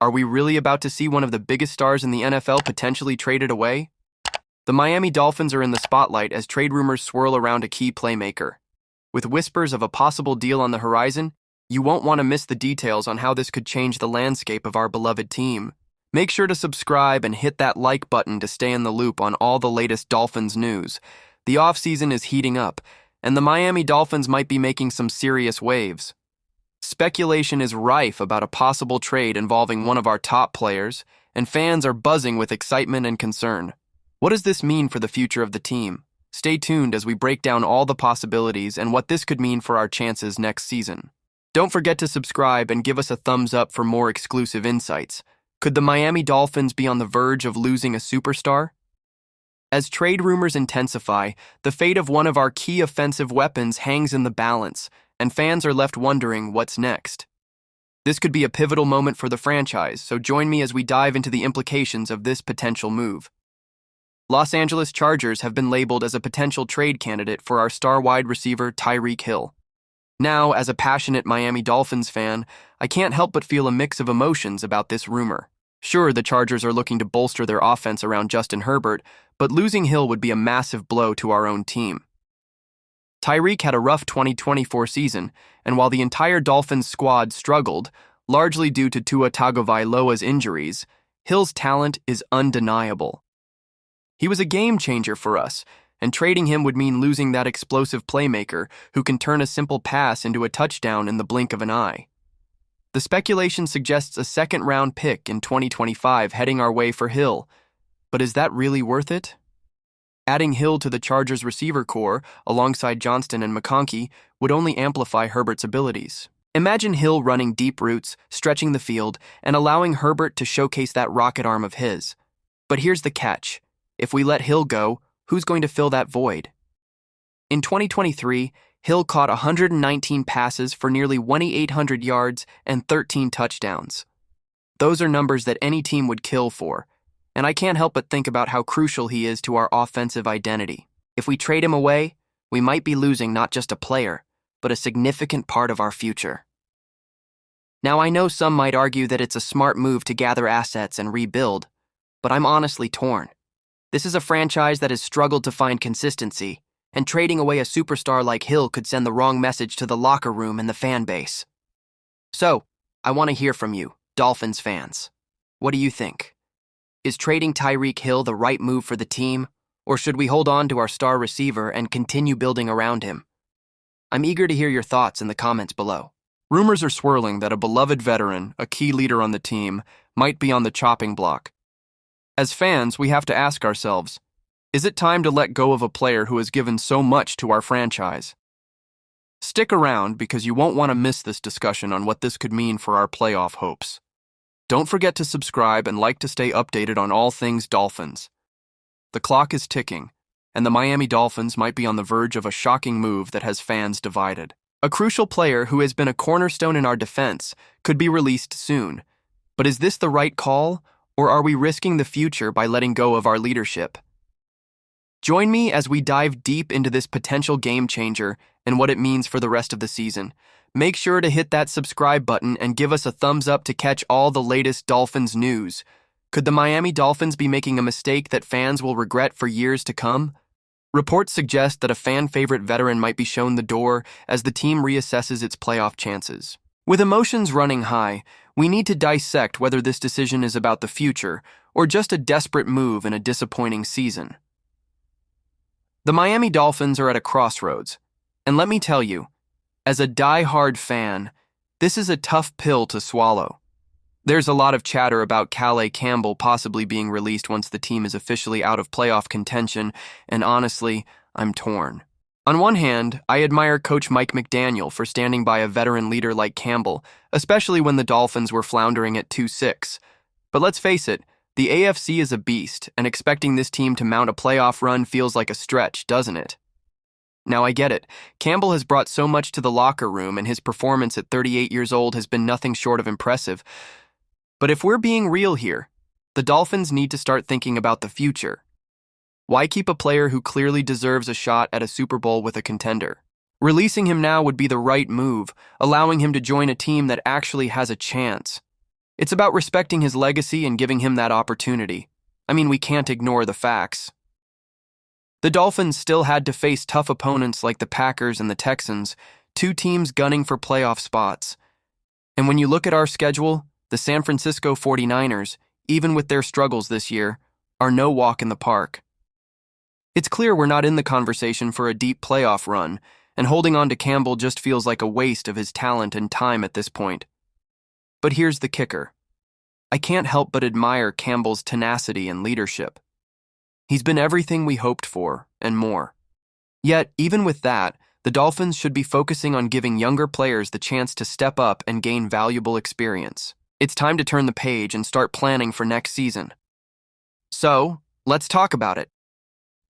Are we really about to see one of the biggest stars in the NFL potentially traded away? The Miami Dolphins are in the spotlight as trade rumors swirl around a key playmaker. With whispers of a possible deal on the horizon, you won't want to miss the details on how this could change the landscape of our beloved team. Make sure to subscribe and hit that like button to stay in the loop on all the latest Dolphins news. The offseason is heating up, and the Miami Dolphins might be making some serious waves. Speculation is rife about a possible trade involving one of our top players, and fans are buzzing with excitement and concern. What does this mean for the future of the team? Stay tuned as we break down all the possibilities and what this could mean for our chances next season. Don't forget to subscribe and give us a thumbs up for more exclusive insights. Could the Miami Dolphins be on the verge of losing a superstar? As trade rumors intensify, the fate of one of our key offensive weapons hangs in the balance, and fans are left wondering what's next. This could be a pivotal moment for the franchise, so join me as we dive into the implications of this potential move. Los Angeles Chargers have been labeled as a potential trade candidate for our star wide receiver Tyreek Hill. Now, as a passionate Miami Dolphins fan, I can't help but feel a mix of emotions about this rumor. Sure, the Chargers are looking to bolster their offense around Justin Herbert, but losing Hill would be a massive blow to our own team. Tyreek had a rough 2024 season, and while the entire Dolphins squad struggled, largely due to Tua Tagovailoa's injuries, Hill's talent is undeniable. He was a game-changer for us, and trading him would mean losing that explosive playmaker who can turn a simple pass into a touchdown in the blink of an eye. The speculation suggests a second-round pick in 2025 heading our way for Hill, but is that really worth it? Adding Hill to the Chargers' receiver core, alongside Johnston and McConkey, would only amplify Herbert's abilities. Imagine Hill running deep routes, stretching the field, and allowing Herbert to showcase that rocket arm of his. But here's the catch. If we let Hill go, who's going to fill that void? In 2023, Hill caught 119 passes for nearly 2,800 yards and 13 touchdowns. Those are numbers that any team would kill for, and I can't help but think about how crucial he is to our offensive identity. If we trade him away, we might be losing not just a player, but a significant part of our future. Now, I know some might argue that it's a smart move to gather assets and rebuild, but I'm honestly torn. This is a franchise that has struggled to find consistency, and trading away a superstar like Hill could send the wrong message to the locker room and the fan base. So, I want to hear from you, Dolphins fans. What do you think? Is trading Tyreek Hill the right move for the team, or should we hold on to our star receiver and continue building around him? I'm eager to hear your thoughts in the comments below. Rumors are swirling that a beloved veteran, a key leader on the team, might be on the chopping block. As fans, we have to ask ourselves, is it time to let go of a player who has given so much to our franchise? Stick around because you won't want to miss this discussion on what this could mean for our playoff hopes. Don't forget to subscribe and like to stay updated on all things Dolphins. The clock is ticking, and the Miami Dolphins might be on the verge of a shocking move that has fans divided. A crucial player who has been a cornerstone in our defense could be released soon. But is this the right call, or are we risking the future by letting go of our leadership? Join me as we dive deep into this potential game changer and what it means for the rest of the season. Make sure to hit that subscribe button and give us a thumbs up to catch all the latest Dolphins news. Could the Miami Dolphins be making a mistake that fans will regret for years to come? Reports suggest that a fan-favorite veteran might be shown the door as the team reassesses its playoff chances. With emotions running high, we need to dissect whether this decision is about the future or just a desperate move in a disappointing season. The Miami Dolphins are at a crossroads, and let me tell you, as a die-hard fan, this is a tough pill to swallow. There's a lot of chatter about Calais Campbell possibly being released once the team is officially out of playoff contention, and honestly, I'm torn. On one hand, I admire Coach Mike McDaniel for standing by a veteran leader like Campbell, especially when the Dolphins were floundering at 2-6. But let's face it, the AFC is a beast, and expecting this team to mount a playoff run feels like a stretch, doesn't it? Now, I get it. Campbell has brought so much to the locker room, and his performance at 38 years old has been nothing short of impressive. But if we're being real here, the Dolphins need to start thinking about the future. Why keep a player who clearly deserves a shot at a Super Bowl with a contender? Releasing him now would be the right move, allowing him to join a team that actually has a chance. It's about respecting his legacy and giving him that opportunity. I mean, we can't ignore the facts. The Dolphins still had to face tough opponents like the Packers and the Texans, two teams gunning for playoff spots. And when you look at our schedule, the San Francisco 49ers, even with their struggles this year, are no walk in the park. It's clear we're not in the conversation for a deep playoff run, and holding on to Campbell just feels like a waste of his talent and time at this point. But here's the kicker. I can't help but admire Campbell's tenacity and leadership. He's been everything we hoped for, and more. Yet, even with that, the Dolphins should be focusing on giving younger players the chance to step up and gain valuable experience. It's time to turn the page and start planning for next season. So, let's talk about it.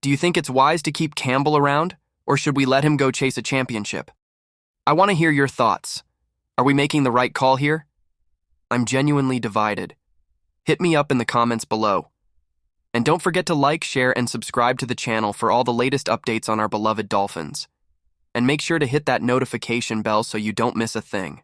Do you think it's wise to keep Campbell around, or should we let him go chase a championship? I want to hear your thoughts. Are we making the right call here? I'm genuinely divided. Hit me up in the comments below. And don't forget to like, share, and subscribe to the channel for all the latest updates on our beloved Dolphins. And make sure to hit that notification bell so you don't miss a thing.